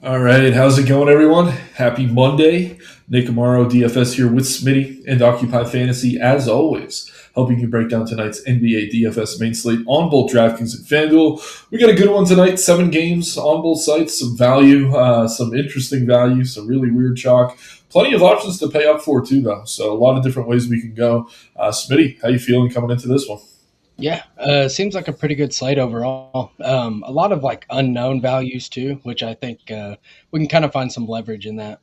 All right, how's it going, everyone? Happy Monday. Nick Marro, DFS here with Smitty and Occupy Fantasy, as always, helping you break down tonight's NBA DFS main slate on both DraftKings and FanDuel. We got a good one tonight, 7 games on both sites, some value, some interesting value, some really weird chalk. Plenty of options to pay up for, too, though, so a lot of different ways we can go. Smitty, how you feeling coming into this one? Yeah, seems like a pretty good slate overall. A lot of like unknown values too, which I think we can kind of find some leverage in that.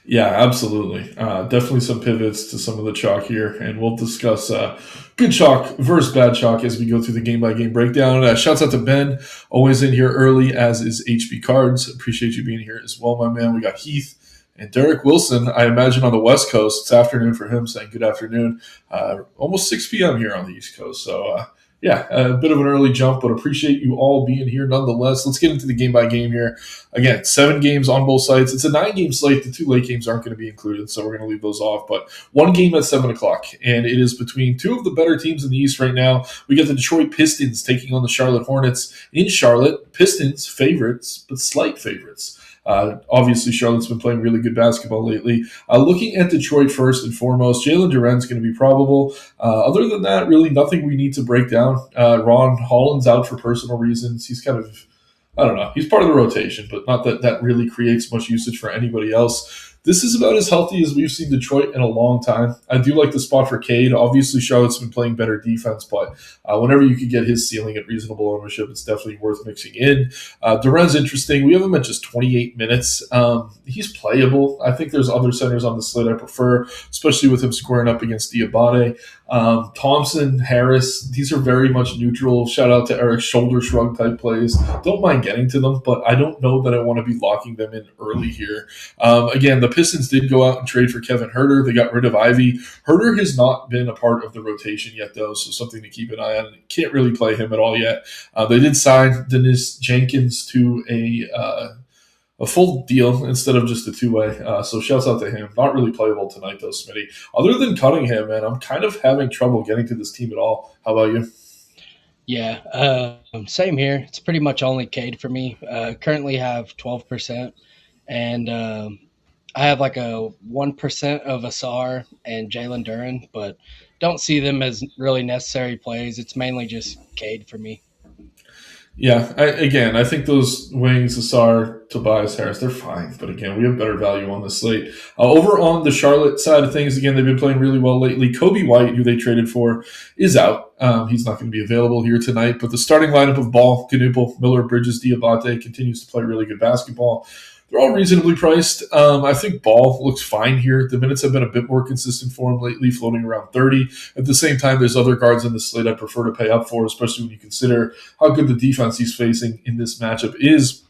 Yeah, absolutely. Definitely some pivots to some of the chalk here, and we'll discuss good chalk versus bad chalk as we go through the game by game breakdown. Shouts out to Ben, always in here early, as is HB Cards. Appreciate you being here as well, my man. We got Heath and Derek Wilson, I imagine on the West Coast. It's afternoon for him, saying good afternoon. Almost 6 p.m. here on the East Coast. So, yeah, a bit of an early jump, but appreciate you all being here nonetheless. Let's get into the game by game here. Again, 7 games on both sites. It's a 9 game slate. The 2 late games aren't going to be included, so we're going to leave those off. But one game at 7 o'clock, and it is between two of the better teams in the East right now. We got the Detroit Pistons taking on the Charlotte Hornets in Charlotte. Pistons favorites, but slight favorites. Obviously, Charlotte's been playing really good basketball lately. Looking at Detroit first and foremost, Jalen Duren's going to be probable. Other than that, really nothing we need to break down. Ron Holland's out for personal reasons. He's kind of, I don't know, he's part of the rotation, but not that that really creates much usage for anybody else. This is about as healthy as we've seen Detroit in a long time. I do like the spot for Cade. Obviously, Charlotte's been playing better defense, but whenever you could get his ceiling at reasonable ownership, it's definitely worth mixing in. Duran's interesting. We have him at just 28 minutes. He's playable. I think there's other centers on the slate I prefer, especially with him squaring up against Diabate. Thompson, Harris, these are very much neutral. Shout out to Eric's shoulder shrug type plays. Don't mind getting to them, but I don't know that I want to be locking them in early here. Again, the Pistons did go out and trade for Kevin Huerter. They got rid of Ivy. Huerter has not been a part of the rotation yet, though, so something to keep an eye on. Can't really play him at all yet. They did sign Dennis Jenkins to a full deal instead of just a two-way. So shouts out to him. Not really playable tonight, though, Smitty. Other than Cunningham, man, I'm kind of having trouble getting to this team at all. How about you? Yeah, same here. It's pretty much only Cade for me. Currently have 12%, and I have like a 1% of Asar and Jalen Duren, but don't see them as really necessary plays. It's mainly just Cade for me. Yeah, I think those wings, Asar, Tobias Harris, they're fine. But again, we have better value on the slate. Over on the Charlotte side of things, again, they've been playing really well lately. Kobe White, who they traded for, is out. He's not going to be available here tonight. But the starting lineup of Ball, Knuppel, Miller, Bridges, Diabate continues to play really good basketball. They're all reasonably priced. I think Ball looks fine here. The minutes have been a bit more consistent for him lately, floating around 30. At the same time, there's other guards in the slate I prefer to pay up for, especially when you consider how good the defense he's facing in this matchup is.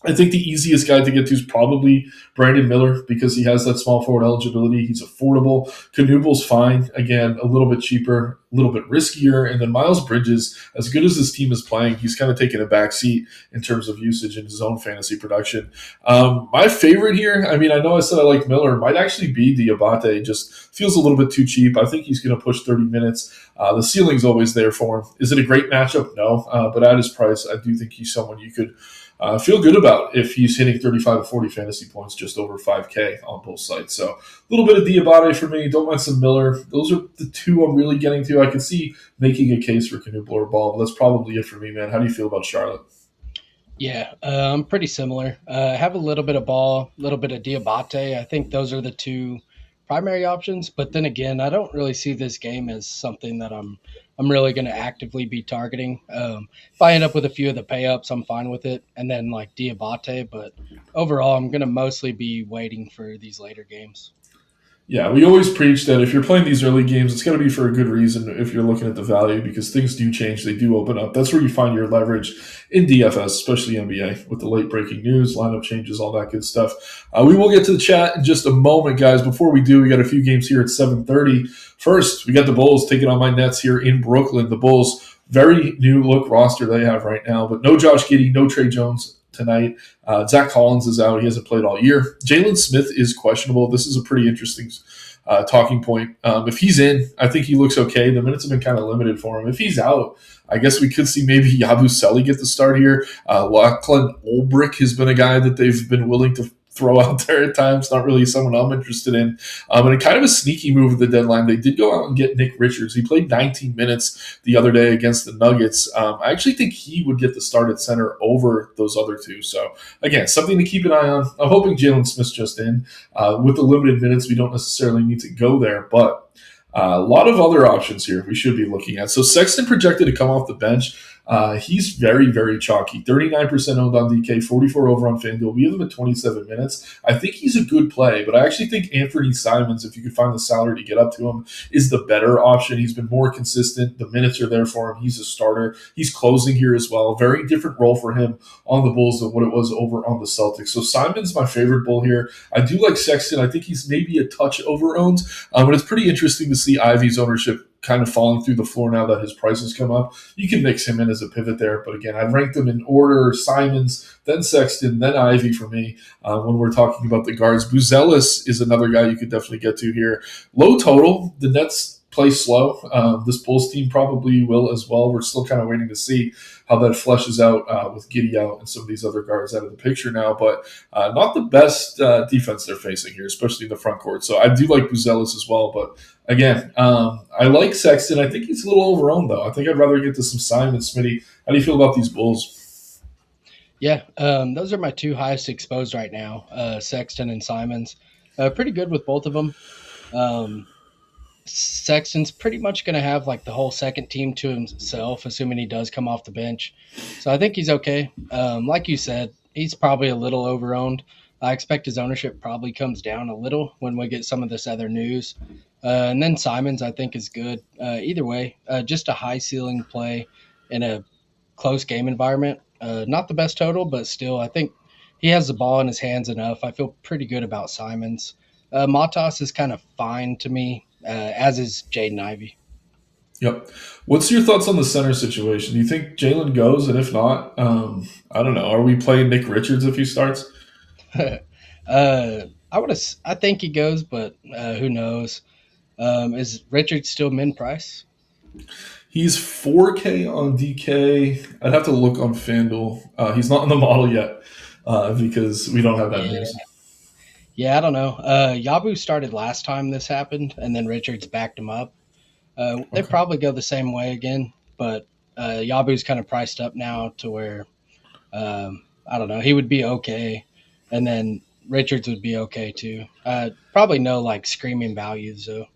I think the easiest guy to get to is probably Brandon Miller because he has that small forward eligibility. He's affordable. Knuppel's fine. Again, a little bit cheaper, a little bit riskier. And then Miles Bridges, as good as this team is playing, he's kind of taken a back seat in terms of usage in his own fantasy production. My favorite here, I mean, I know I said I like Miller, might actually be Diabate. Just feels a little bit too cheap. I think he's going to push 30 minutes. The ceiling's always there for him. Is it a great matchup? No. But at his price, I do think he's someone you could feel good about if he's hitting 35 to 40 fantasy points just over 5K on both sides. So a little bit of Diabate for me. Don't mind some Miller. Those are the two I'm really getting to. I can see making a case for Knuppel or Ball, but that's probably it for me, man. How do you feel about Charlotte? Yeah, I'm pretty similar. I have a little bit of Ball, a little bit of Diabate. I think those are the two primary options. But then again, I don't really see this game as something that I'm really going to actively be targeting. If I end up with a few of the pay ups, I'm fine with it. And then like Diabate, but overall, I'm going to mostly be waiting for these later games. Yeah, we always preach that if you're playing these early games, it's got to be for a good reason if you're looking at the value because things do change. They do open up. That's where you find your leverage in DFS, especially NBA, with the late breaking news, lineup changes, all that good stuff. We will get to the chat in just a moment, guys. Before we do, we got a few games here at 7:30. First, we got the Bulls taking on my Nets here in Brooklyn. The Bulls, very new look roster they have right now, but no Josh Giddey, no Trey Jones tonight. Zach Collins is out. He hasn't played all year. Jalen Smith is questionable. This is a pretty interesting talking point. If he's in, I think he looks okay. The minutes have been kind of limited for him. If he's out, I guess we could see maybe Yabusele get the start here. Lachlan Olbrich has been a guy that they've been willing to throw out there at times. Not really someone I'm interested in. And kind of a sneaky move at the deadline. They did go out and get Nick Richards. He played 19 minutes the other day against the Nuggets. I actually think he would get the start at center over those other two. So, again, something to keep an eye on. I'm hoping Jalen Smith's just in. With the limited minutes, we don't necessarily need to go there, but a lot of other options here we should be looking at. So Sexton projected to come off the bench. He's very, very chalky. 39% owned on DK, 44 over on FanDuel. We have him at 27 minutes. I think he's a good play, but I actually think Anthony Simons, if you could find the salary to get up to him, is the better option. He's been more consistent. The minutes are there for him. He's a starter. He's closing here as well. Very different role for him on the Bulls than what it was over on the Celtics. So Simons, my favorite Bull here. I do like Sexton. I think he's maybe a touch over-owned, but it's pretty interesting to see Ivy's ownership kind of falling through the floor now that his prices come up. You can mix him in as a pivot there, but again, I've ranked them in order: Simons, then Sexton, then Ivy for me when we're talking about the guards. Buzelis is another guy you could definitely get to here. Low total. The Nets play slow. This Bulls team probably will as well. We're still kind of waiting to see how that fleshes out with Giddey out and some of these other guards out of the picture now, but not the best defense they're facing here, especially in the front court. So I do like Buzelis as well, but again, I like Sexton. I think he's a little overowned, though. I think I'd rather get to some Simon. Smitty, how do you feel about these Bulls? Yeah, those are my two highest exposed right now, Sexton and Simons. Pretty good with both of them. Sexton's pretty much going to have like the whole second team to himself, assuming he does come off the bench. So I think he's okay. Like you said, he's probably a little overowned. I expect his ownership probably comes down a little when we get some of this other news. And then Simons, I think, is good. Either way, just a high ceiling play in a close game environment. Not the best total, but still, I think he has the ball in his hands enough. I feel pretty good about Simons. Matas is kind of fine to me, as is Jaden Ivey. Yep. What's your thoughts on the center situation? Do you think Jalen goes? And if not, I don't know. Are we playing Nick Richards if he starts? I think he goes, but who knows? Is Richards still min price? He's 4K on DK. I'd have to look on FanDuel. He's not on the model yet because we don't have that news. Yeah, I don't know. Yabu started last time this happened, and then Richards backed him up. They probably go the same way again, but Yabu's kind of priced up now to where, I don't know, he would be okay, and then Richards would be okay too. Probably no like screaming values though.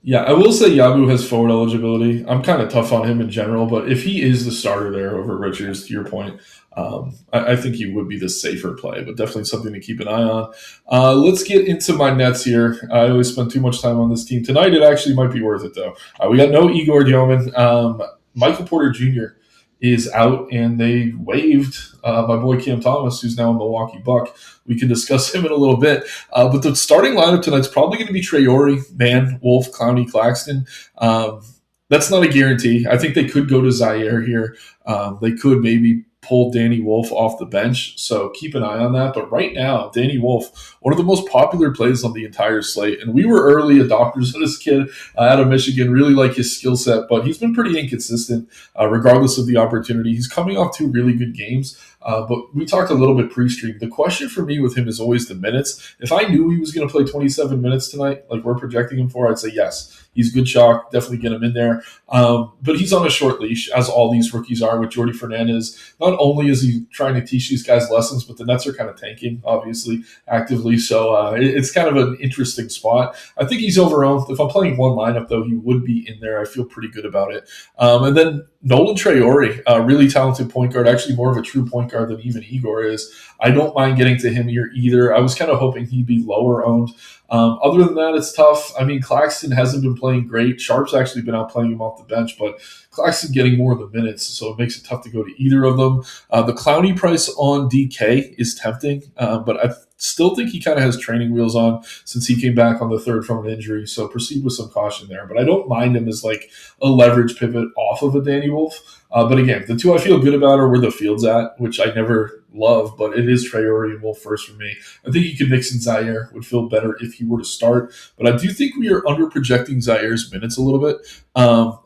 Yeah, I will say Yabu has forward eligibility. I'm kind of tough on him in general, but if he is the starter there over Richards, to your point, I think he would be the safer play, but definitely something to keep an eye on. Let's get into my Nets here. I always spend too much time on this team. Tonight, it actually might be worth it, though. We got no Igor Dioman. Michael Porter Jr. is out, and they waived my boy Cam Thomas, who's now a Milwaukee Buck. We can discuss him in a little bit. But the starting lineup tonight's probably going to be Traore, Mann, Wolf, Clowney, Claxton. That's not a guarantee. I think they could go to Zaire here. They could maybe pull Danny Wolf off the bench, so keep an eye on that. But right now, Danny Wolf, one of the most popular plays on the entire slate, and we were early adopters of this kid out of Michigan, really like his skill set, but he's been pretty inconsistent regardless of the opportunity. He's coming off two really good games, but we talked a little bit pre-stream. The question for me with him is always the minutes. If I knew he was going to play 27 minutes tonight, like we're projecting him for, I'd say yes. He's good chalk. Definitely get him in there. But he's on a short leash, as all these rookies are with Jordy Fernandez. Not only is he trying to teach these guys lessons, but the Nets are kind of tanking, obviously, actively. So it's kind of an interesting spot. I think he's overowned. If I'm playing one lineup, though, he would be in there. I feel pretty good about it. And then Nolan Traore, a really talented point guard, actually more of a true point guard than even Igor is. I don't mind getting to him here either. I was kind of hoping he'd be lower owned. Other than that, it's tough. I mean, Claxton hasn't been playing great. Sharp's actually been out playing him off the bench, but Claxton getting more of the minutes, so it makes it tough to go to either of them. The Clowney price on DK is tempting, but I still think he kind of has training wheels on since he came back on the third from an injury, so proceed with some caution there. But I don't mind him as like a leverage pivot off of a Danny Wolf. But again, the two I feel good about are where the field's at, which I never love, but it is Traore and Wolf first for me. I think you could mix in Zaire, would feel better if he were to start. But I do think we are under projecting Zaire's minutes a little bit.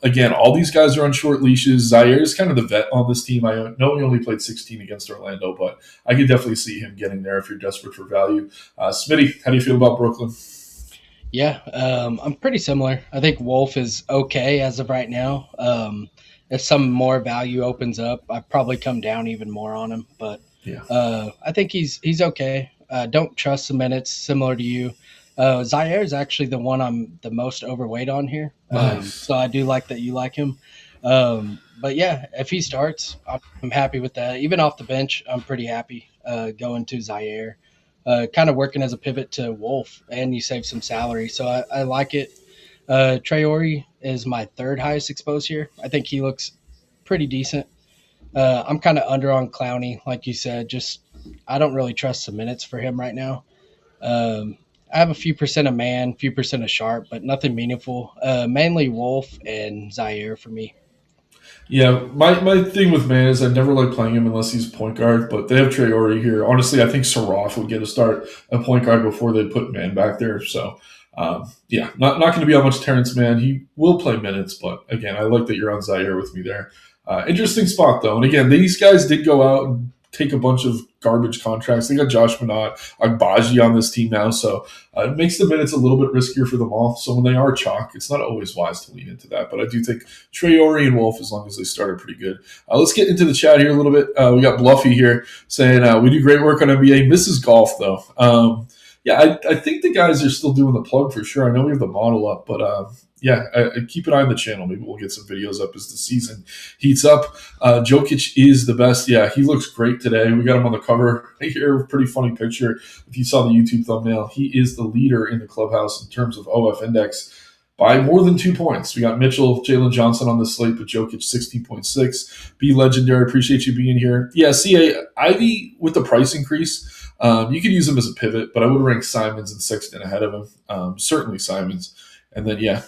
Again, all these guys are on short leashes. Zaire is kind of the vet on this team. I know he only played 16 against Orlando, but I could definitely see him getting there if you're desperate for value. Smitty, how do you feel about Brooklyn? Yeah, I'm pretty similar. I think Wolf is okay as of right now. If some more value opens up, I'd probably come down even more on him. But Yeah. I think he's okay. Don't trust the minutes, similar to you. Zaire is actually the one I'm the most overweight on here. Nice. So I do like that you like him. But yeah, if he starts, I'm happy with that. Even off the bench, I'm pretty happy going to Zaire. Kind of working as a pivot to Wolf, and you save some salary. So I like it. Traore is my third highest exposed here. I think he looks pretty decent. I'm kind of under on Clowney, like you said. Just I don't really trust the minutes for him right now. I have a few percent of man, few percent of sharp, but nothing meaningful. Mainly Wolf and Zaire for me. Yeah, my thing with Man is I never like playing him unless he's point guard, but they have Traore here. Honestly, I think Saroff would get a start at point guard before they put Man back there. So, yeah, not going to be how much Terrence Mann. He will play minutes, but again, I like that you're on Zaire with me there. Interesting spot, though. And again, these guys did go out and take a bunch of garbage contracts. They got Josh Minot, Agbaji on this team now, so it makes the minutes a little bit riskier for them all. So when they are chalk, it's not always wise to lean into that. But I do think Traore and Wolf, as long as they start, are pretty good. Let's get into the chat here a little bit. We got Bluffy here saying we do great work on NBA. Misses golf though. Yeah, I think the guys are still doing the plug for sure. I know we have the model up, but yeah, keep an eye on the channel. Maybe we'll get some videos up as the season heats up. Jokic is the best. Yeah, he looks great today. We got him on the cover here. Pretty funny picture. If you saw the YouTube thumbnail, he is the leader in the clubhouse in terms of OF index by more than 2 points. We got Mitchell, Jalen Johnson on the slate, but Jokic 16.6. Be legendary. Appreciate you being here. Yeah, CA, Ivy with the price increase. You could use him as a pivot, but I would rank Simons and Sexton ahead of him. Certainly Simons. And then, yeah,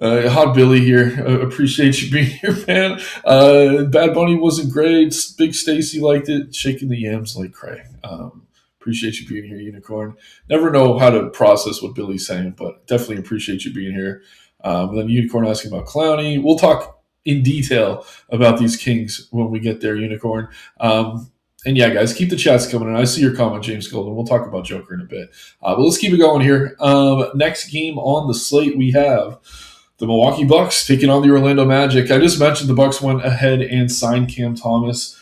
Hot Billy here. Appreciate you being here, man. Bad Bunny wasn't great. Big Stacy liked it. Shaking the yams like Cray. Appreciate you being here, Unicorn. Never know how to process what Billy's saying, but definitely appreciate you being here. And then Unicorn asking about Clowney. We'll talk in detail about these Kings when we get there, Unicorn. And yeah, guys, keep the chats coming in. I see your comment, James Golden. We'll talk about Joker in a bit. But let's keep it going here. Next game on the slate, we have the Milwaukee Bucks taking on the Orlando Magic. I just mentioned the Bucks went ahead and signed Cam Thomas.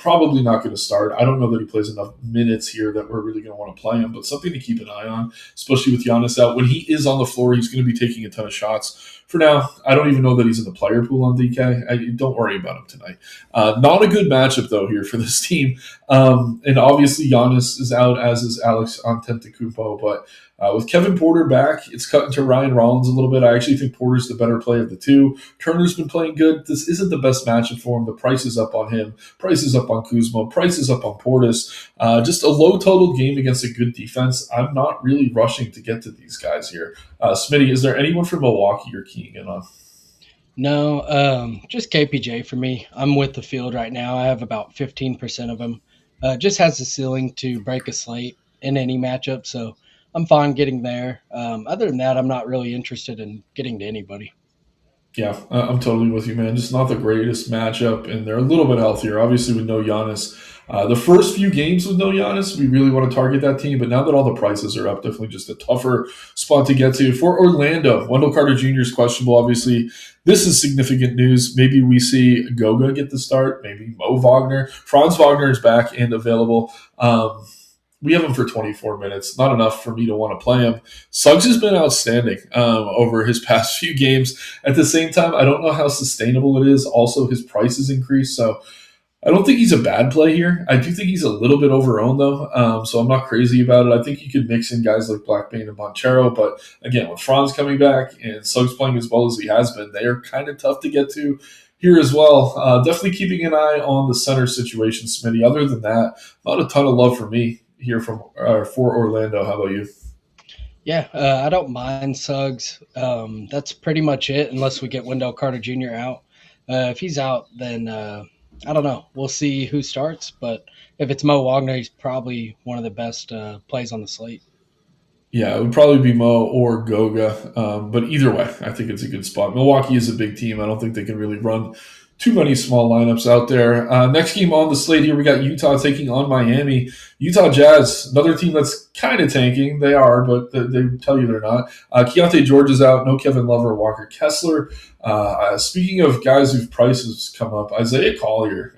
Probably not going to start. I don't know that he plays enough minutes here that we're really going to want to play him, but something to keep an eye on, especially with Giannis out. When he is on the floor, he's going to be taking a ton of shots. For now, I don't even know that he's in the player pool on DK. Don't worry about him tonight. Not a good matchup, though, here for this team. And obviously, Giannis is out, as is Alex Antetokounmpo, but with Kevin Porter back, it's cut into Ryan Rollins a little bit. I actually think Porter's the better play of the two. Turner's been playing good. This isn't the best matchup for him. The price is up on him. Price is up on Kuzma. Price is up on Portis. Just a low total game against a good defense. I'm not really rushing to get to these guys here. Smitty, is there anyone from Milwaukee you're keying in on? No, just KPJ for me. I'm with the field right now. I have about 15% of him. Just has the ceiling to break a slate in any matchup, so I'm fine getting there. Other than that, I'm not really interested in getting to anybody. Yeah, I'm totally with you, man. Just not the greatest matchup, and they're a little bit healthier. Obviously, with no Giannis. The first few games with no Giannis, we really want to target that team, but now that all the prices are up, definitely just a tougher spot to get to. For Orlando, Wendell Carter Jr. is questionable, obviously. This is significant news. Maybe we see Goga get the start, maybe Mo Wagner. Franz Wagner is back and available. We have him for 24 minutes. Not enough for me to want to play him. Suggs has been outstanding over his past few games. At the same time, I don't know how sustainable it is. Also, his price has increased, so I don't think he's a bad play here. I do think he's a little bit overowned, though, so I'm not crazy about it. I think you could mix in guys like Blackbane and Monchero, but again, with Franz coming back and Suggs playing as well as he has been, they are kind of tough to get to here as well. Definitely keeping an eye on the center situation, Smitty. Other than that, not a ton of love for me here for Orlando. How about you? Yeah, I don't mind Suggs. That's pretty much it, unless we get Wendell Carter Jr. out. If he's out, then I don't know. We'll see who starts. But if it's Mo Wagner, he's probably one of the best plays on the slate. Yeah, it would probably be Mo or Goga. But either way, I think it's a good spot. Milwaukee is a big team. I don't think they can really run too many small lineups out there. Next game on the slate here, we got Utah taking on Miami. Utah Jazz, another team that's kind of tanking. They are, but they tell you they're not. Keontae George is out. No Kevin Love or Walker Kessler. Speaking of guys whose prices come up, Isaiah Collier.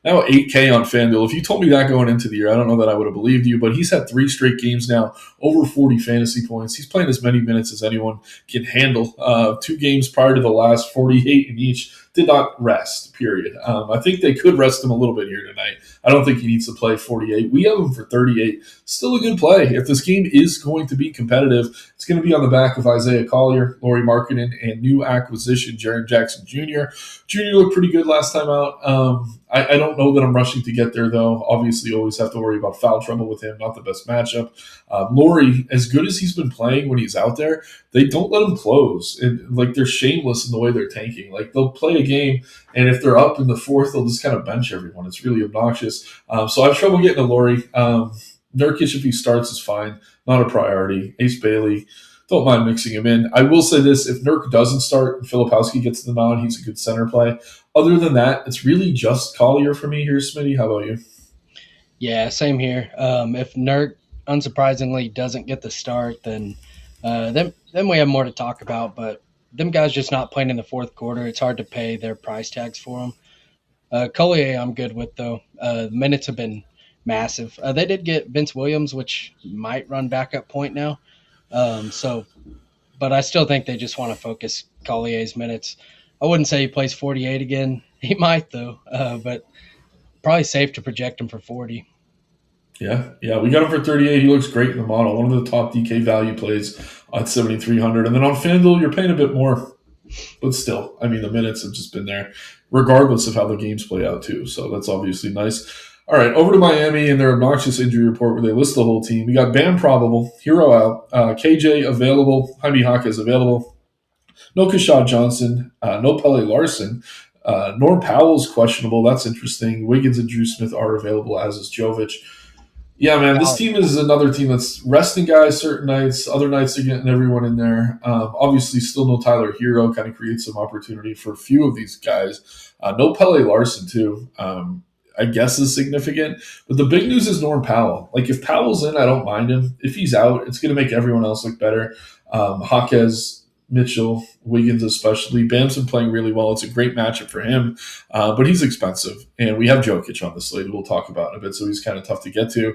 Now 8K on FanDuel. If you told me that going into the year, I don't know that I would have believed you, but he's had 3 straight games now, over 40 fantasy points. He's playing as many minutes as anyone can handle. 2 games prior to the last, 48 in each. Did not rest, period. I think they could rest him a little bit here tonight. I don't think he needs to play 48. We have him for 38. Still a good play. If this game is going to be competitive, it's going to be on the back of Isaiah Collier, Lauri Markkanen, and new acquisition Jaren Jackson Jr. Jr. looked pretty good last time out. I don't know that I'm rushing to get there, though. Obviously, you always have to worry about foul trouble with him. Not the best matchup. Lauri, as good as he's been playing when he's out there, they don't let him close. And like they're shameless in the way they're tanking. Like they'll play a game, and if they're up in the fourth, they'll just kind of bench everyone. It's really obnoxious. So I have trouble getting to Lauri. Nurkic, if he starts, is fine. Not a priority. Ace Bailey, don't mind mixing him in. I will say this: if Nurk doesn't start and Filipowski gets the nod, he's a good center play. Other than that, it's really just Collier for me here, Smitty. How about you? Yeah, same here. If Nurk unsurprisingly doesn't get the start, then we have more to talk about. But them guys just not playing in the fourth quarter. It's hard to pay their price tags for them. Collier, I'm good with though. The minutes have been massive. They did get Vince Williams, which might run backup point now. So, but I still think they just want to focus Collier's minutes. I wouldn't say he plays 48 again. He might though, but probably safe to project him for 40. Yeah, we got him for 38. He looks great in the model. One of the top DK value plays at 7,300. And then on FanDuel, you're paying a bit more, but still, I mean, the minutes have just been there, regardless of how the games play out, too. So that's obviously nice. All right, over to Miami and their obnoxious injury report where they list the whole team. We got Bam probable, Hero out, KJ available, Jaime Jaquez available, no Kashad Johnson, no Pele Larson. Norm Powell's questionable. That's interesting. Wiggins and Drew Smith are available, as is Jovic. Yeah, man, this team is another team that's resting guys certain nights. Other nights they're getting everyone in there. Obviously, still no Tyler Hero. Kind of creates some opportunity for a few of these guys. No Pele Larson, too. I guess is significant. But the big news is Norm Powell. Like, if Powell's in, I don't mind him. If he's out, it's going to make everyone else look better. Jaquez, Mitchell, Wiggins especially. Bam's been playing really well. It's a great matchup for him, but he's expensive. And we have Jokic on the slate we'll talk about in a bit, so he's kind of tough to get to.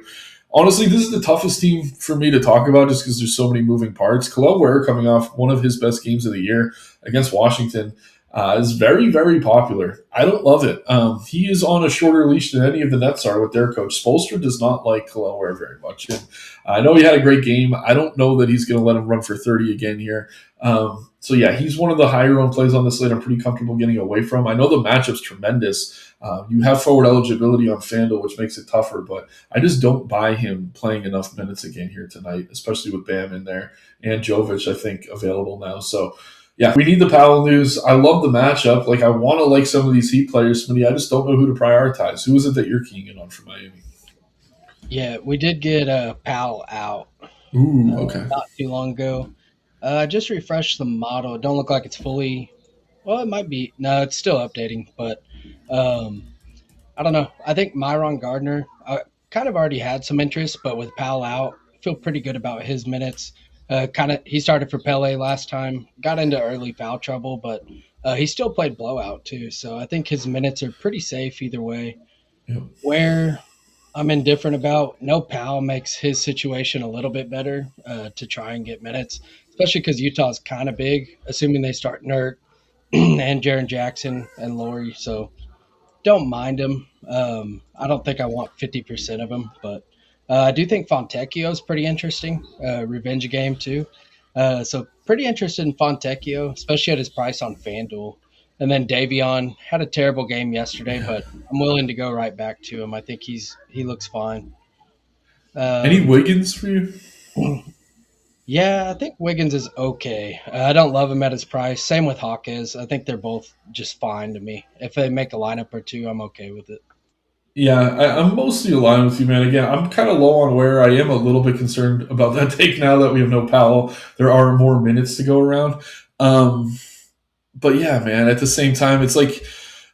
Honestly, this is the toughest team for me to talk about just because there's so many moving parts. Kelel Ware coming off one of his best games of the year against Washington is very, very popular. I don't love it. He is on a shorter leash than any of the Nets are with their coach. Spoelstra does not like Kelel Ware very much. And I know he had a great game. I don't know that he's going to let him run for 30 again here. So yeah, he's one of the higher owned plays on the slate I'm pretty comfortable getting away from. I know the matchup's tremendous. You have forward eligibility on FanDuel, which makes it tougher, but I just don't buy him playing enough minutes again here tonight, especially with Bam in there and Jovic, I think, available now. So yeah, we need the Powell news. I love the matchup. Like, I want to like some of these Heat players, Smitty. I just don't know who to prioritize. Who is it that you're keying in on for Miami? Yeah, we did get Powell out Ooh, okay. not too long ago. I just refreshed the model. It don't look like it's fully. Well, it might be. No, it's still updating, but um, I don't know. I think Myron Gardner kind of already had some interest, but with Powell out, I feel pretty good about his minutes. He started for Pele last time, got into early foul trouble, but he still played blowout too. So I think his minutes are pretty safe either way. Yep. Where I'm indifferent about, no Powell makes his situation a little bit better to try and get minutes, especially because Utah's kind of big, assuming they start Nurk and Jaren Jackson and Lauri. So don't mind him. I don't think I want 50% of him, but I do think Fontecchio is pretty interesting. Revenge game too. So pretty interested in Fontecchio, especially at his price on FanDuel. And then Davion had a terrible game yesterday, but I'm willing to go right back to him. I think he looks fine. Any Um, Wiggins for you? Yeah, I think Wiggins is okay. I don't love him at his price. Same with Hawkes. I think they're both just fine to me. If they make a lineup or two, I'm okay with it. Yeah, I'm mostly aligned with you, man. Again, I'm kind of low on where I am a little bit concerned about that take now that we have no Powell. There are more minutes to go around. Um, but yeah, man, at the same time, it's like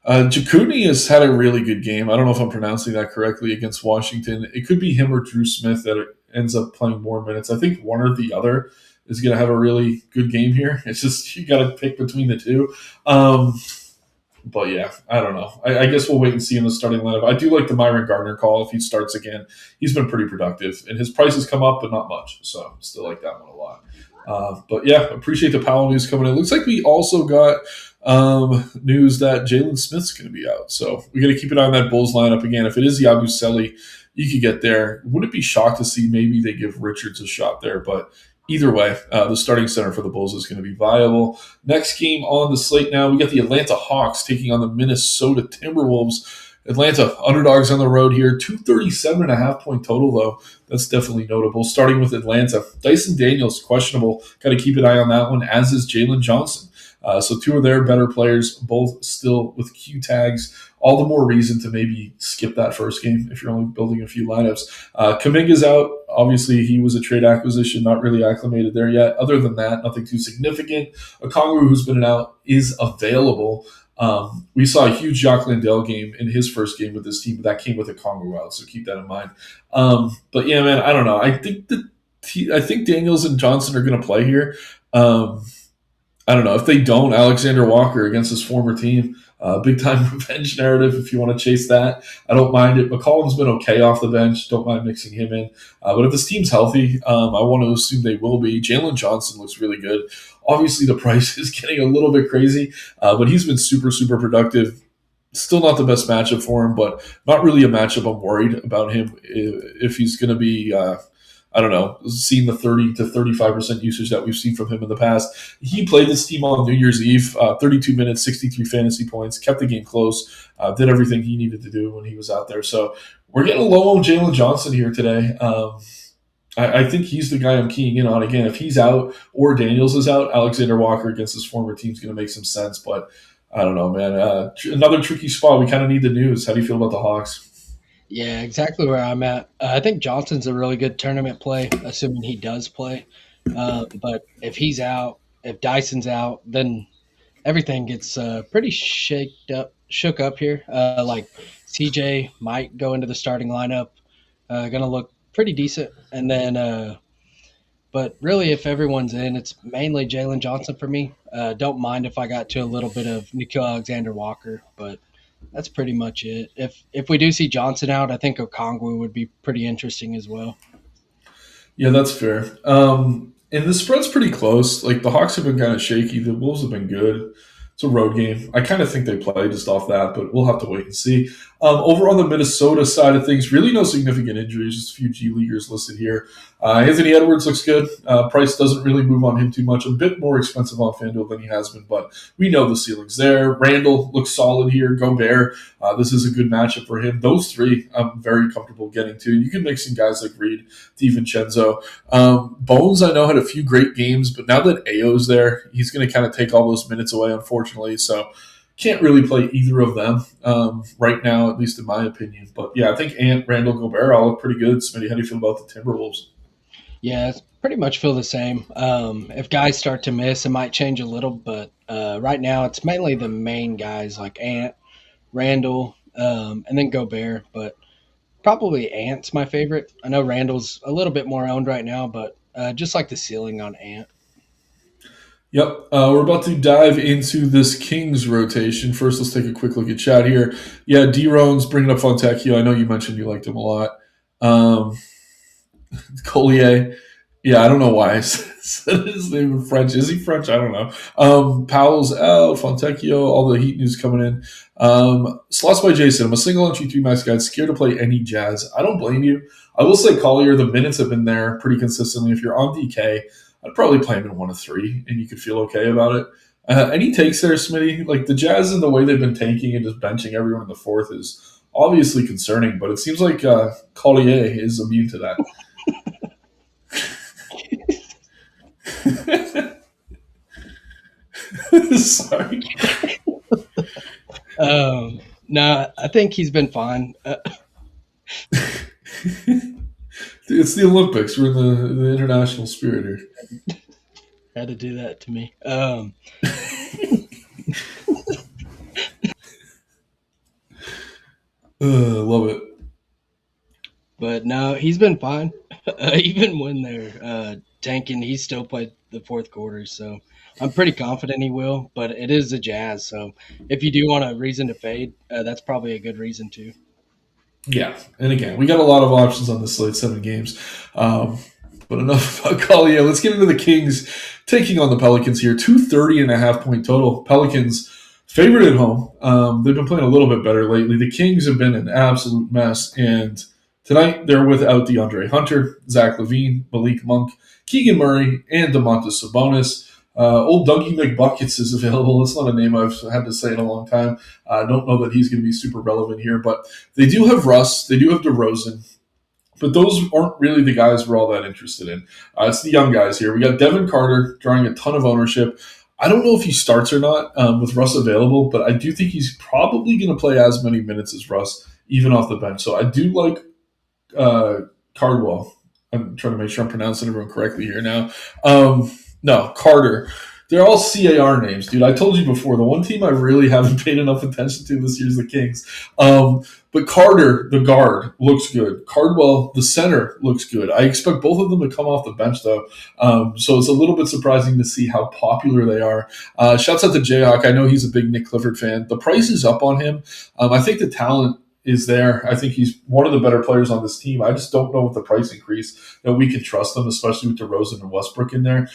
Jacuni has had a really good game. I don't know if I'm pronouncing that correctly against Washington. It could be him or Drew Smith that ends up playing more minutes. I think one or the other is going to have a really good game here. It's just you got to pick between the two. But yeah, I don't know. I guess we'll wait and see in the starting lineup. I do like the Myron Gardner call if he starts again. He's been pretty productive, and his price has come up, but not much. So still like that one a lot. But yeah, appreciate the Powell news coming in. Looks like we also got news that Jalen Smith's going to be out. So we got to keep an eye on that Bulls lineup again. If it is Yabusele, you could get there. Wouldn't be shocked to see maybe they give Richards a shot there, but either way, the starting center for the Bulls is going to be viable. Next game on the slate now, we got the Atlanta Hawks taking on the Minnesota Timberwolves. Atlanta underdogs on the road here, 237.5 point total though. That's definitely notable. Starting with Atlanta, Dyson Daniels questionable. Got to keep an eye on that one, as is Jalen Johnson. So two of their better players, both still with Q tags. All the more reason to maybe skip that first game if you're only building a few lineups. Kuminga's out. Obviously, he was a trade acquisition, not really acclimated there yet. Other than that, nothing too significant. Okongwu, who's been out, is available. We saw a huge Jacques Landale game in his first game with this team, but that came with a Okongwu out, so keep that in mind. But yeah, man, I don't know. I think Daniels and Johnson are going to play here. I don't know. If they don't, Alexander Walker against his former team, big time revenge narrative if you want to chase that. I don't mind it. McCollum's been okay off the bench. Don't mind mixing him in. But if this team's healthy, I want to assume they will be. Jalen Johnson looks really good. Obviously, the price is getting a little bit crazy, but he's been super, super productive. Still not the best matchup for him, but not really a matchup I'm worried about him if he's going to be I don't know, seeing the 30 to 35% usage that we've seen from him in the past. He played this team on New Year's Eve, 32 minutes, 63 fantasy points, kept the game close, did everything he needed to do when he was out there. So we're getting low on Jalen Johnson here today. I think he's the guy I'm keying in on. Again, if he's out or Daniels is out, Alexander Walker against his former team is going to make some sense. But I don't know, man. Another tricky spot. We kind of need the news. How do you feel about the Hawks? Yeah, exactly where I'm at. I think Johnson's a really good tournament play, assuming he does play. But if he's out, if Dyson's out, then everything gets pretty shook up here. Like CJ might go into the starting lineup, going to look pretty decent. And then, but really, if everyone's in, it's mainly Jalen Johnson for me. Don't mind if I got to a little bit of Nickeil Alexander Walker, but that's pretty much it. If we do see Johnson out, I think Okongwu would be pretty interesting as well. Yeah, that's fair. And the spread's pretty close. Like the Hawks have been kind of shaky. The Wolves have been good. It's a road game. I kind of think they play just off that, but we'll have to wait and see. Over on the Minnesota side of things, really no significant injuries. Just a few G Leaguers listed here. Anthony Edwards looks good. Price doesn't really move on him too much. A bit more expensive on FanDuel than he has been, but we know the ceiling's there. Randall looks solid here. Gobert, this is a good matchup for him. Those three I'm very comfortable getting to. You can mix in guys like Reed, DiVincenzo. Bones, I know, had a few great games, but now that Ayo's there, he's going to kind of take all those minutes away, unfortunately. So can't really play either of them right now, at least in my opinion. But yeah, I think Ant, Randall, Gobert all look pretty good. Smitty, how do you feel about the Timberwolves? Yeah, it's pretty much feel the same. If guys start to miss, it might change a little, but right now it's mainly the main guys like Ant, Randall, and then Gobert. But probably Ant's my favorite. I know Randall's a little bit more owned right now, but just like the ceiling on Ant. Yep, we're about to dive into this Kings rotation. First, let's take a quick look at chat here. Yeah, D-Rone's bringing up Fontecchio. I know you mentioned you liked him a lot. Collier. Yeah, I don't know why I said his name in French. Is he French? I don't know. Powell's out. Fontecchio. All the Heat news coming in. Slots by Jason. I'm a single entry 3 max guy. Scared to play any Jazz. I don't blame you. I will say Collier, the minutes have been there pretty consistently. If you're on DK, I'd probably play him in 1 of 3, and you could feel okay about it. Any takes there, Smitty? Like the Jazz and the way they've been tanking and just benching everyone in the fourth is obviously concerning, but it seems like Collier is immune to that. Sorry. No, I think he's been fine. It's the Olympics. We're in the international spirit here. Had to do that to me. Love it. But no, he's been fine. Even when they're tanking, he still played the fourth quarter. So I'm pretty confident he will. But it is the Jazz. So if you do want a reason to fade, that's probably a good reason to. Yeah, and again, we got a lot of options on this slate, 7 games. But enough about Collier. Let's get into the Kings taking on the Pelicans here. 230.5 point total. Pelicans favorite at home. They've been playing a little bit better lately. The Kings have been an absolute mess, and tonight they're without DeAndre Hunter, Zach LaVine, Malik Monk, Keegan Murray, and DeMontis Sabonis. Old Dougie McBuckets is available. That's not a name I've had to say in a long time. I don't know that he's going to be super relevant here, but they do have Russ. They do have DeRozan. But those aren't really the guys we're all that interested in. It's the young guys here. We got Devin Carter drawing a ton of ownership. I don't know if he starts or not with Russ available, but I do think he's probably going to play as many minutes as Russ, even off the bench. So I do like Cardwell. I'm trying to make sure I'm pronouncing everyone correctly here now. No, Carter. They're all CAR names, dude. I told you before, the one team I really haven't paid enough attention to this year is the Kings. But Carter, the guard, looks good. Cardwell, the center, looks good. I expect both of them to come off the bench, though. So it's a little bit surprising to see how popular they are. Shouts out to Jayhawk. I know he's a big Nick Clifford fan. The price is up on him. I think the talent is there. I think he's one of the better players on this team. I just don't know with the price increase that we can trust them, especially with DeRozan and Westbrook in there.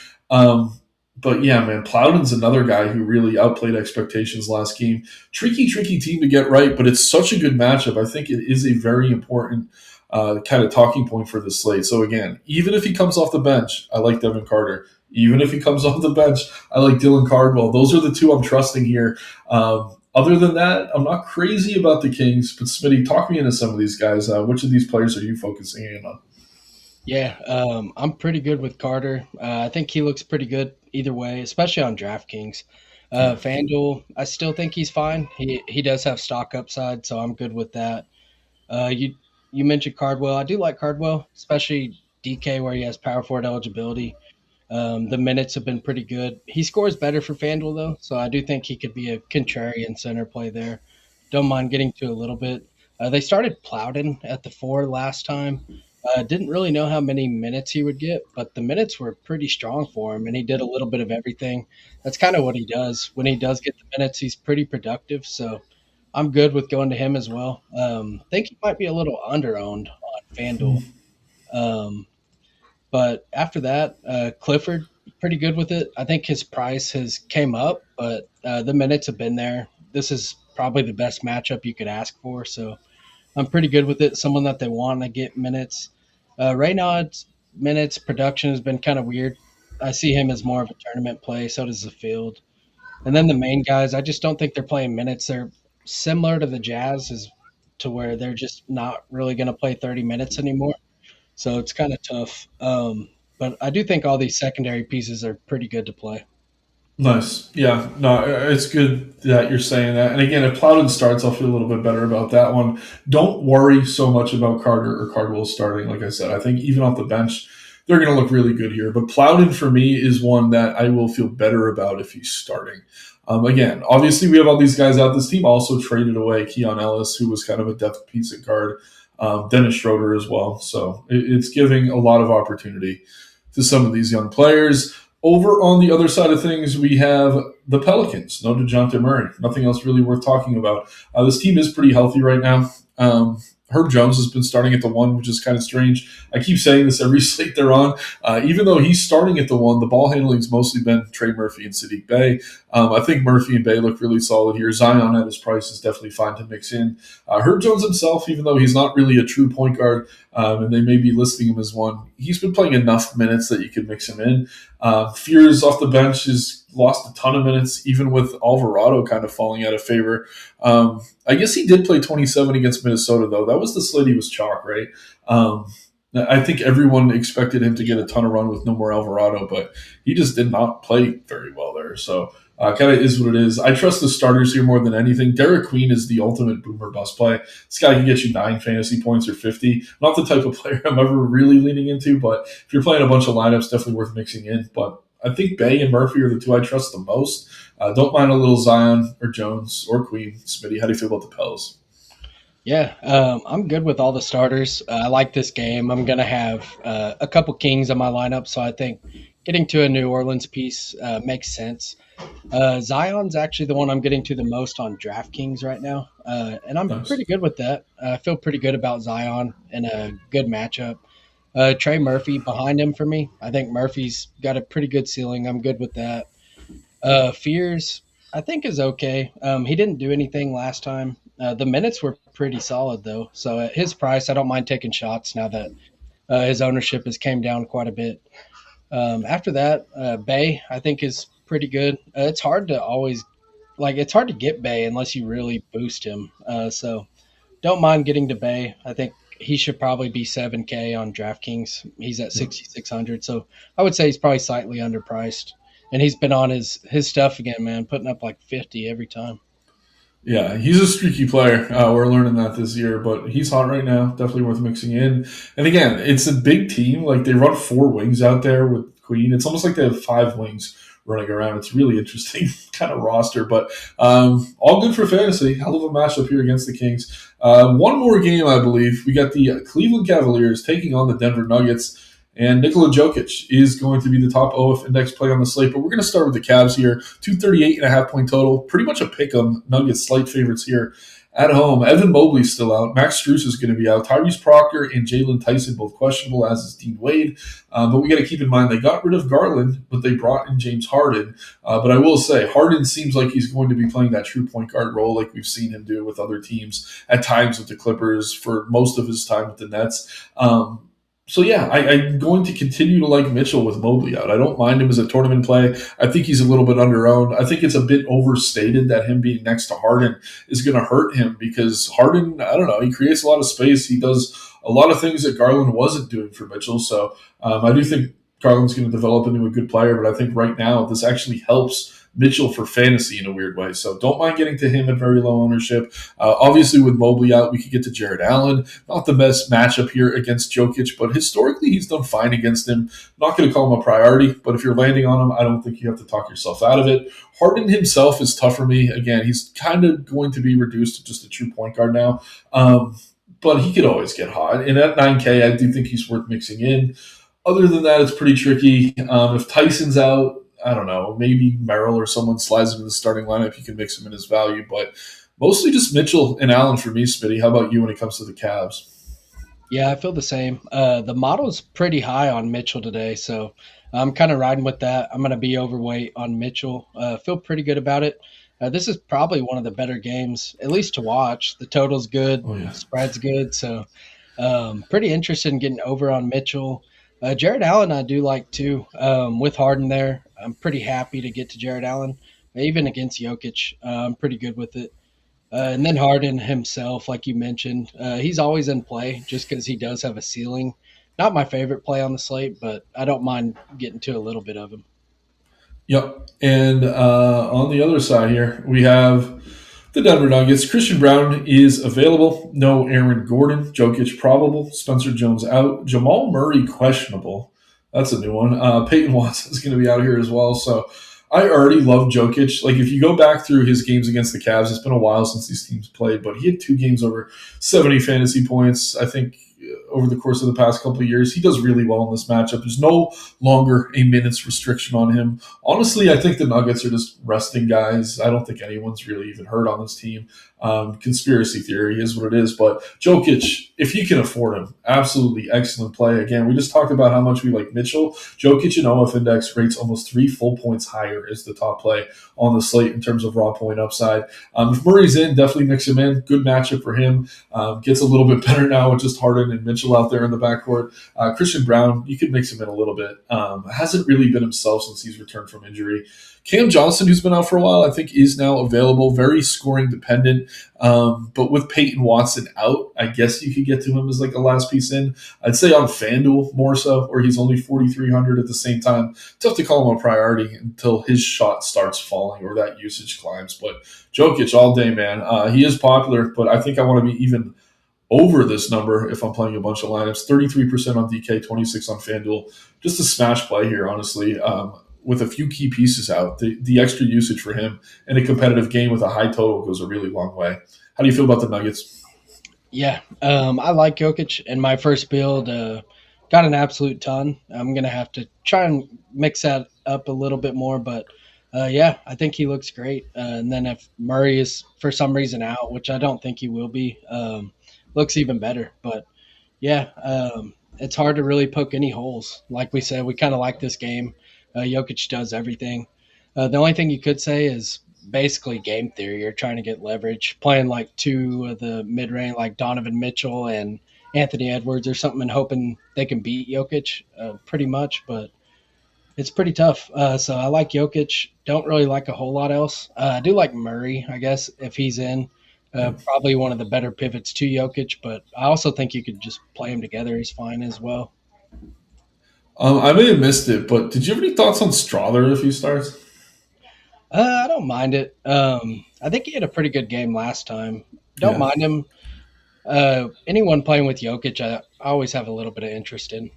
But yeah, man, Plowden's another guy who really outplayed expectations last game. Tricky team to get right, but it's such a good matchup. I think it is a very important kind of talking point for the slate. So again, even if he comes off the bench, I like Devin Carter. Even if he comes off the bench, I like Dylan Cardwell. Those are the two I'm trusting here. Other than that, I'm not crazy about the Kings. But Smitty, talk me into some of these guys. Which of these players are you focusing in on? Yeah, I'm pretty good with Carter. I think he looks pretty good either way, especially on DraftKings. FanDuel, I still think he's fine. He does have stock upside, so I'm good with that. You mentioned Cardwell. I do like Cardwell, especially DK where he has power forward eligibility. The minutes have been pretty good. He scores better for FanDuel though, so I do think he could be a contrarian center play there. Don't mind getting to a little bit. They started Plowden at the 4 last time. Didn't really know how many minutes he would get, but the minutes were pretty strong for him, and he did a little bit of everything. That's kind of what he does. When he does get the minutes, he's pretty productive. So I'm good with going to him as well. Think he might be a little under-owned on FanDuel. Um, but after that, Clifford, pretty good with it. I think his price has came up, but the minutes have been there. This is probably the best matchup you could ask for. So I'm pretty good with it. Someone that they want to get minutes. Right now, it's minutes production has been kind of weird. I see him as more of a tournament play. So does the field. And then the main guys, I just don't think they're playing minutes. They're similar to the Jazz, is to where they're just not really going to play 30 minutes anymore. So it's kind of tough. But I do think all these secondary pieces are pretty good to play. Nice. Yeah, no, it's good that you're saying that. And again, if Plowden starts, I'll feel a little bit better about that one. Don't worry so much about Carter or Cardwell starting. Like I said, I think even off the bench, they're going to look really good here. But Plowden, for me, is one that I will feel better about if he's starting. Again, obviously, we have all these guys out. This team also traded away Keon Ellis, who was kind of a depth piece at guard, Dennis Schroeder as well. So it's giving a lot of opportunity to some of these young players. Over on the other side of things, we have the Pelicans. No DeJounte Murray. Nothing else really worth talking about. This team is pretty healthy right now. Herb Jones has been starting at the 1, which is kind of strange. I keep saying this every slate they're on. Even though he's starting at the 1, the ball handling's mostly been Trey Murphy and Sadiq Bey. I think Murphy and Bey look really solid here. Zion at his price is definitely fine to mix in. Herb Jones himself, even though he's not really a true point guard, and they may be listing him as one, he's been playing enough minutes that you could mix him in. Fears off the bench has lost a ton of minutes, even with Alvarado kind of falling out of favor. I guess he did play 27 against Minnesota, though. That was the slate he was chalk, right? I think everyone expected him to get a ton of run with no more Alvarado, but he just did not play very well there. So Kind of is what it is. I trust the starters here more than anything. Derek Queen is the ultimate boomer bust play. This guy can get you 9 fantasy points or 50. Not the type of player I'm ever really leaning into, but if you're playing a bunch of lineups, definitely worth mixing in. But I think Bay and Murphy are the two I trust the most. Don't mind a little Zion or Jones or Queen. Smitty, how do you feel about the Pels? Yeah, I'm good with all the starters. I like this game. I'm going to have a couple Kings on my lineup, so I think getting to a New Orleans piece makes sense. Zion's actually the one I'm getting to the most on DraftKings right now, and I'm Nice. pretty good with that. I feel pretty good about Zion in a good matchup. Trey Murphy behind him for me. I think Murphy's got a pretty good ceiling. I'm good with that. Fears, I think, is okay. He didn't do anything last time. The minutes were pretty solid though, so at his price, I don't mind taking shots now that his ownership has came down quite a bit. After that, Bay I think is pretty good. It's hard to always it's hard to get Bay unless you really boost him. So don't mind getting to Bay. I think he should probably be 7K on DraftKings. He's at 6,600, so I would say he's probably slightly underpriced. And he's been on his stuff again, man, putting up like 50 every time. Yeah, he's a streaky player. We're learning that this year, but he's hot right now. Definitely worth mixing in. And again, it's a big team. Like they run 4 wings out there with Queen. It's almost like they have 5 wings running around. It's really interesting kind of roster, but all good for fantasy. Hell of a matchup here against the Kings. One more game, I believe. We got the Cleveland Cavaliers taking on the Denver Nuggets. And Nikola Jokic is going to be the top OF index play on the slate. But we're going to start with the Cavs here. 238.5 point total. Pretty much a pick 'em. Nuggets slight favorites here at home. Evan Mobley's still out. Max Strus is going to be out. Tyrese Proctor and Jalen Tyson both questionable, as is Dean Wade. But we got to keep in mind they got rid of Garland, but they brought in James Harden. But I will say Harden seems like he's going to be playing that true point guard role like we've seen him do with other teams at times with the Clippers for most of his time with the Nets. So yeah, I'm going to continue to like Mitchell with Mobley out. I don't mind him as a tournament play. I think he's a little bit under-owned. I think it's a bit overstated that him being next to Harden is going to hurt him because Harden, I don't know, he creates a lot of space. He does a lot of things that Garland wasn't doing for Mitchell. So I do think Garland's going to develop into a good player, but I think right now this actually helps Mitchell for fantasy in a weird way. So don't mind getting to him at very low ownership. Obviously, with Mobley out, we could get to Jared Allen. Not the best matchup here against Jokic, but historically he's done fine against him. Not going to call him a priority, but if you're landing on him, I don't think you have to talk yourself out of it. Harden himself is tough for me. Again, he's kind of going to be reduced to just a true point guard now. But he could always get hot. And at 9K, I do think he's worth mixing in. Other than that, it's pretty tricky. If Tyson's out, I don't know, maybe Merrill or someone slides into the starting lineup, you can mix him in his value. But mostly just Mitchell and Allen for me, Smitty. How about you when it comes to the Cavs? Yeah, I feel the same. The model's pretty high on Mitchell today, so I'm kind of riding with that. I'm going to be overweight on Mitchell. Feel pretty good about it. This is probably one of the better games, at least to watch. The total's good, Oh, yeah. spread's good, so pretty interested in getting over on Mitchell. Jared Allen, I do like too. With Harden there, I'm pretty happy to get to Jared Allen, even against Jokic. I'm pretty good with it. And then Harden himself, like you mentioned, he's always in play just because he does have a ceiling. Not my favorite play on the slate, but I don't mind getting to a little bit of him. Yep. And on the other side here, we have the Denver Nuggets. Christian Brown is available. No Aaron Gordon. Jokic probable. Spencer Jones out. Jamal Murray questionable. That's a new one. Peyton Watson is going to be out here as well. So I already love Jokic. Like if you go back through his games against the Cavs, it's been a while since these teams played, but he had 2 games over 70 fantasy points. I think over the course of the past couple of years, he does really well in this matchup. There's no longer a minutes restriction on him. Honestly, I think the Nuggets are just resting guys. I don't think anyone's really even hurt on this team. Conspiracy theory is what it is. But Jokic, if you can afford him, absolutely excellent play. Again, we just talked about how much we like Mitchell. Jokic and OF index rates almost 3 full points higher is the top play on the slate in terms of raw point upside. If Murray's in, definitely mix him in. Good matchup for him. Gets a little bit better now with just Harden and Mitchell out there in the backcourt. Christian Brown, you could mix him in a little bit. Hasn't really been himself since he's returned from injury. Cam Johnson, who's been out for a while, I think is now available. Very scoring dependent. But with Peyton Watson out, I guess you could get to him as like a last piece in. I'd say on FanDuel more so, where he's only 4,300 at the same time. Tough to call him a priority until his shot starts falling or that usage climbs. But Jokic all day, man. He is popular, but I think I want to be even over this number if I'm playing a bunch of lineups. 33% on DK, 26 on FanDuel. Just a smash play here, honestly. With a few key pieces out, the extra usage for him in a competitive game with a high total goes a really long way. How do you feel about the Nuggets? Yeah, I like Jokic. In my first build, got an absolute ton. I'm going to have to try and mix that up a little bit more, but yeah, I think he looks great. And then if Murray is for some reason out, which I don't think he will be, looks even better. But yeah, it's hard to really poke any holes. Like we said, we kind of like this game. Jokic does everything. The only thing you could say is basically game theory. You're trying to get leverage, playing like two of the mid range, like Donovan Mitchell and Anthony Edwards or something, and hoping they can beat Jokic pretty much. But it's pretty tough. So I like Jokic. Don't really like a whole lot else. I do like Murray, I guess, if he's in. Probably one of the better pivots to Jokic, but I also think you could just play him together. He's fine as well. I may have missed it, but did you have any thoughts on Strawther if he starts? I don't mind it. I think he had a pretty good game last time. Don't Yeah. mind him. Anyone playing with Jokic, I always have a little bit of interest in.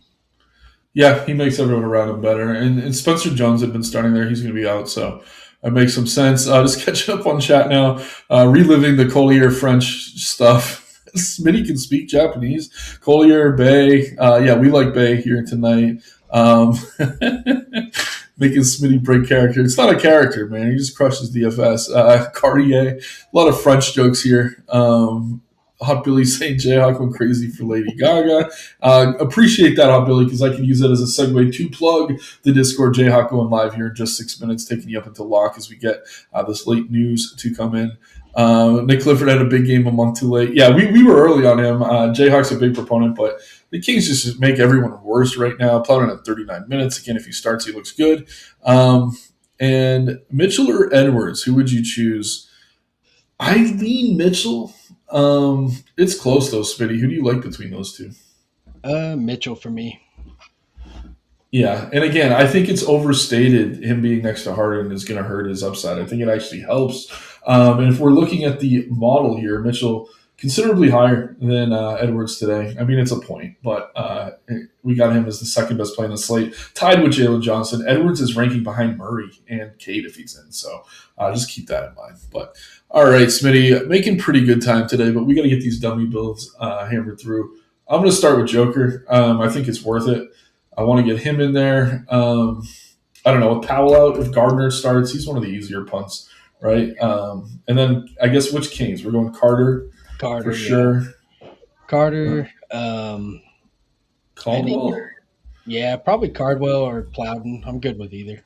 Yeah, he makes everyone around him better. And Spencer Jones had been starting there. He's going to be out, so that makes some sense. Just catching up on chat now, reliving the Collier French stuff. Smitty can speak Japanese. Collier, Bay. Yeah, we like Bay here tonight. Making Smitty break character. It's not a character, man. He just crushes DFS. Cartier. A lot of French jokes here. Hot Billy saying Jayhawk went crazy for Lady Gaga. Appreciate that, Hot Billy, because I can use that as a segue to plug the Discord. Jayhawk going live here in just 6 minutes, taking you up until lock as we get this late news to come in. Nick Clifford had a big game a month too late. Yeah, we were early on him. Jayhawk's a big proponent, but the Kings just make everyone worse right now. Plowing at 39 minutes. Again, if he starts, he looks good. And Mitchell or Edwards, who would you choose? I lean Mitchell. It's close though, Smitty. Who do you like between those two? Mitchell for me. Yeah, and again, I think it's overstated. Him being next to Harden is going to hurt his upside. I think it actually helps. And if we're looking at the model here, Mitchell considerably higher than Edwards today. I mean, it's a point, but we got him as the second best player on the slate, tied with Jalen Johnson. Edwards is ranking behind Murray and Cade if he's in, so just keep that in mind. But all right, Smitty, making pretty good time today, but we got to get these dummy builds hammered through. I'm going to start with Joker. I think it's worth it. I want to get him in there. I don't know, with Powell out, if Gardner starts, he's one of the easier punts, right? And then I guess which Kings? We're going Carter for sure. Yeah. Carter. Caldwell? Yeah, probably Cardwell or Plowden. I'm good with either.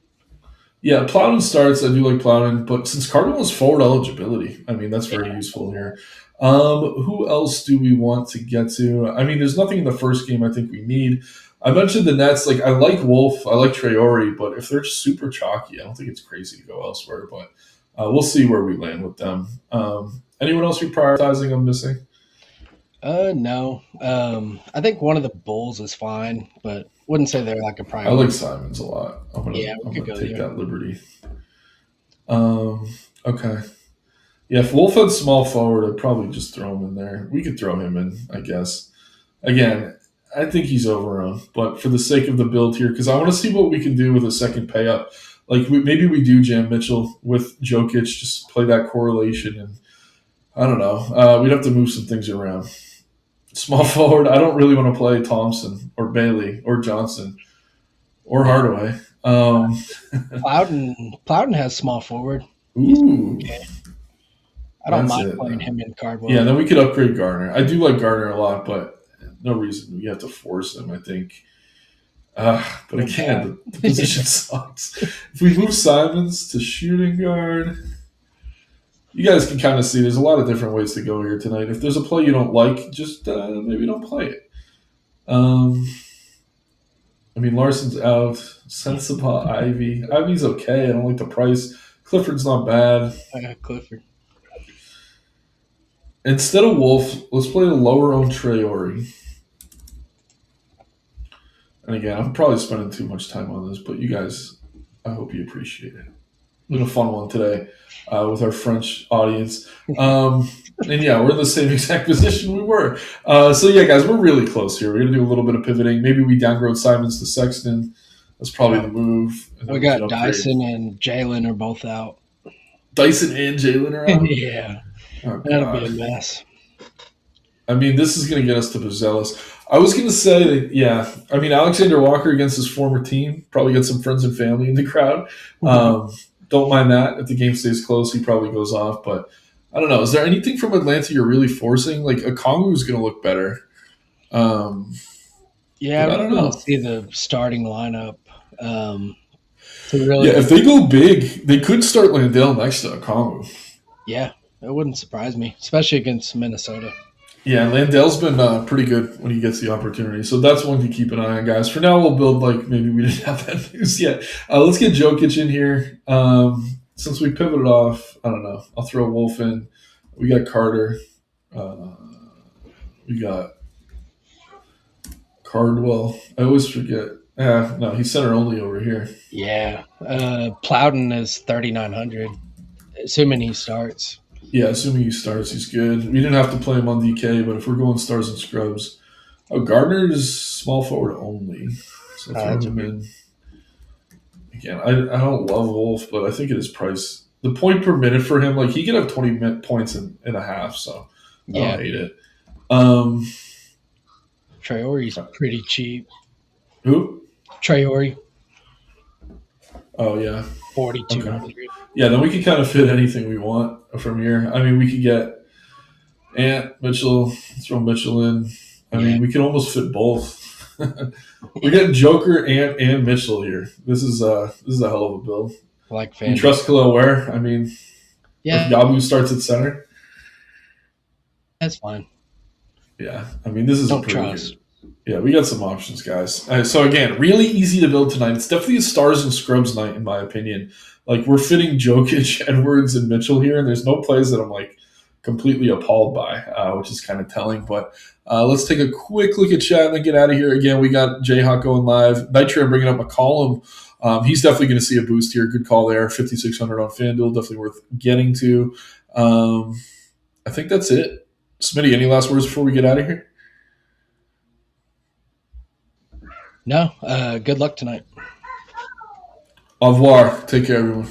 Yeah, Plowden starts. I do like Plowden, but since Cardwell has forward eligibility, I mean, that's very useful here. Who else do we want to get to? I mean, there's nothing in the first game I think we need. I mentioned the Nets. Like, I like Wolf. I like Traore, but if they're super chalky, I don't think it's crazy to go elsewhere. But we'll see where we land with them. Anyone else you're prioritizing I'm missing? No. I think one of the Bulls is fine, but wouldn't say they're like a I priority. like Simons a lot. I'm gonna take that liberty. Okay. Yeah, if Wolf had small forward, I'd probably just throw him in there. We could throw him in, I guess. Again, I think he's overrun, but for the sake of the build here, because I want to see what we can do with a second pay up. Like, maybe we do jam Mitchell with Jokic, just play that correlation, and I don't know. We'd have to move some things around. Small forward, I don't really want to play Thompson or Bailey or Johnson or Hardaway. Plowden has small forward. Ooh. I don't mind playing him in Cardwell. Yeah, then we could upgrade Garner. I do like Garner a lot, but no reason we have to force him, I think. But again, the position sucks. If we move Simons to shooting guard, you guys can kind of see there's a lot of different ways to go here tonight. If there's a play you don't like, just maybe don't play it. Um, I mean, Larson's out. Sensabaugh, Ivy. Ivy's okay. I don't like the price. Clifford's not bad. I got Clifford. Instead of Wolf, let's play a lower owned Traore. And again, I'm probably spending too much time on this, but you guys, I hope you appreciate it. It's been a fun one today with our French audience. And yeah, we're in the same exact position we were. So yeah, guys, we're really close here. We're going to do a little bit of pivoting. Maybe we downgrade Simons to Sexton. That's probably the move. We got Dyson and Jalen are both out. Dyson and Jalen are out? Yeah. Oh, that'll be a mess. I mean, this is going to get us to be zealous. I was going to say that, yeah. I mean, Alexander Walker against his former team, probably get some friends and family in the crowd. Don't mind that. If the game stays close, he probably goes off. But I don't know. Is there anything from Atlanta you're really forcing? Like, Okongwu is going to look better. Yeah, I don't know. See the starting lineup. Yeah, if they go big, they could start Landale next to Okongwu. Yeah, it wouldn't surprise me, especially against Minnesota. Yeah, Landale's been pretty good when he gets the opportunity. So that's one to keep an eye on, guys. For now, we'll build like maybe we didn't have that news yet. Let's get Jokic in here. Since we pivoted off, I don't know. I'll throw Wolf in. We got Carter. We got Cardwell. I always forget. No, he's center only over here. Yeah. Plowden is 3,900, assuming he starts. Yeah, assuming he starts, he's good. We didn't have to play him on DK, but if we're going stars and scrubs. Oh, Gardner's small forward only. So throw him in. Again, I don't love Wolf, but I think it is price. The point per minute for him, like he could have 20 points in a half, so I don't hate it. Traore's pretty cheap. Who? Traore. Oh, yeah. 4,200. Okay. Yeah, then we can kind of fit anything we want from here. I mean, we could get Ant, Mitchell, throw Mitchell in. I mean, we can almost fit both. We're getting Joker, Ant, and Mitchell here. This is a hell of a build. Like FanDuel. You trust Khalil Ware? I mean, if Yabu starts at center? That's fine. Yeah, I mean, this is Don't a pretty trust. good. Yeah, we got some options, guys. So again, really easy to build tonight. It's definitely a stars and scrubs night, in my opinion. Like we're fitting Jokic, Edwards, and Mitchell here, and there's no plays that I'm like completely appalled by, which is kind of telling. But let's take a quick look at chat and then get out of here. Again, we got Jayhawk going live. Nitro bringing up McCollum. He's definitely going to see a boost here. Good call there. 5,600 on FanDuel. Definitely worth getting to. I think that's it. Smitty, any last words before we get out of here? No. Good luck tonight. Au revoir. Take care, everyone.